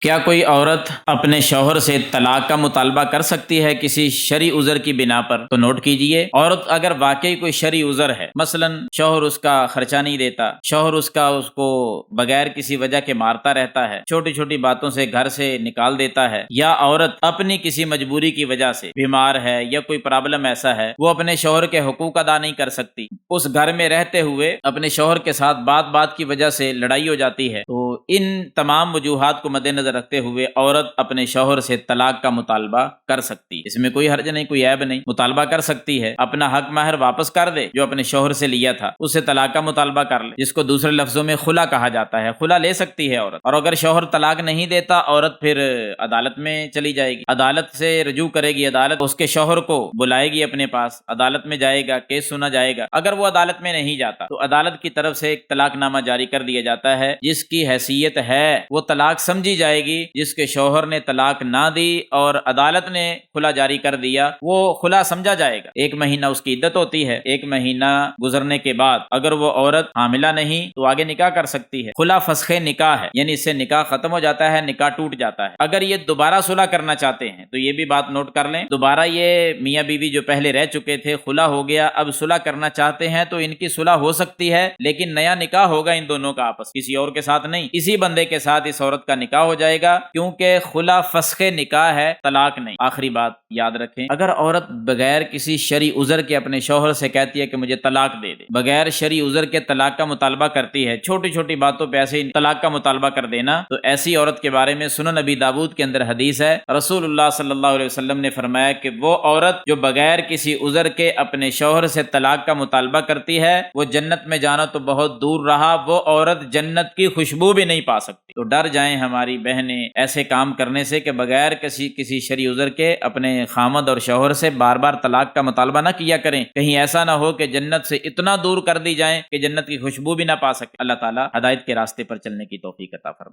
کیا کوئی عورت اپنے شوہر سے طلاق کا مطالبہ کر سکتی ہے کسی شرعی عذر کی بنا پر؟ تو نوٹ کیجئے، عورت اگر واقعی کوئی شرعی عذر ہے، مثلا شوہر اس کا خرچہ نہیں دیتا، شوہر اس کو بغیر کسی وجہ کے مارتا رہتا ہے، چھوٹی چھوٹی باتوں سے گھر سے نکال دیتا ہے، یا عورت اپنی کسی مجبوری کی وجہ سے بیمار ہے یا کوئی پرابلم ایسا ہے وہ اپنے شوہر کے حقوق ادا نہیں کر سکتی، اس گھر میں رہتے ہوئے اپنے شوہر کے ساتھ بات کی وجہ سے لڑائی ہو جاتی ہے، تو ان تمام وجوہات کو مد نظر رکھتے ہوئے عورت اپنے شوہر سے طلاق کا مطالبہ کر سکتی ہے۔ اس میں کوئی حرج نہیں، کوئی عیب نہیں، مطالبہ کر سکتی ہے، اپنا حق مہر واپس کر دے جو اپنے شوہر سے لیا تھا، اس سے طلاق کا مطالبہ کر لے، جس کو دوسرے لفظوں میں خلا کہا جاتا ہے، خلا لے سکتی ہے عورت۔ اور اگر شوہر طلاق نہیں دیتا، عورت پھر عدالت میں چلی جائے گی، عدالت سے رجوع کرے گی، عدالت اس کے شوہر کو بلائے گی اپنے پاس، عدالت میں جائے گا، کیس سنا جائے گا۔ اگر وہ عدالت میں نہیں جاتا تو عدالت کی طرف سے ایک طلاق نامہ جاری کر دیا جاتا ہے، جس کی حیثیت ہے وہ طلاق سمجھی جائے گی، جس کے شوہر نے طلاق نہ دی اور عدالت نے خلا جاری کر دیا وہ خلا سمجھا جائے گا۔ 1 مہینہ اس کی عدت ہوتی ہے، 1 مہینہ گزرنے کے بعد اگر وہ عورت حاملہ نہیں تو آگے نکاح کر سکتی ہے۔ خلا فسخ نکاح ہے، یعنی اس سے نکاح ختم ہو جاتا ہے، نکاح ٹوٹ جاتا ہے۔ اگر یہ دوبارہ صلح کرنا چاہتے ہیں تو یہ بھی بات نوٹ کر لیں، دوبارہ یہ میاں بیوی جو پہلے رہ چکے تھے، خلا ہو گیا، اب صلح کرنا چاہتے ہیں تو ان کی صلح ہو سکتی ہے، لیکن نیا نکاح ہوگا ان دونوں کا آپس، کسی اور کے ساتھ نہیں، اسی بندے کے ساتھ اس عورت کا نکاح ہو جائے گا، کیونکہ خلا فسخ نکاح ہے، طلاق نہیں۔ آخری بات یاد رکھیں، اگر عورت بغیر کسی شرعی عذر کے اپنے شوہر سے کہتی ہے کہ مجھے طلاق دے دے، بغیر شرعی عذر کے طلاق کا مطالبہ کرتی ہے، چھوٹی چھوٹی باتوں پہ ایسے ہی طلاق کا مطالبہ کر دینا، تو ایسی عورت کے بارے میں سنن ابی داؤد کے اندر حدیث ہے، رسول اللہ صلی اللہ علیہ وسلم نے فرمایا کہ وہ عورت جو بغیر کسی عذر کے اپنے شوہر سے طلاق کا مطالبہ کرتی ہے وہ جنت میں جانا تو بہت دور رہا، وہ عورت جنت کی خوشبو بھی نہیں پا سکتی۔ تو ڈر جائیں ہماری بہنیں ایسے کام کرنے سے کہ بغیر کسی شرعی عذر کے اپنے خامد اور شوہر سے بار بار طلاق کا مطالبہ نہ کیا کریں، کہیں ایسا نہ ہو کہ جنت سے اتنا دور کر دی جائیں کہ جنت کی خوشبو بھی نہ پا سکے۔ اللہ تعالی ہدایت کے راستے پر چلنے کی توفیق عطا فرمائے۔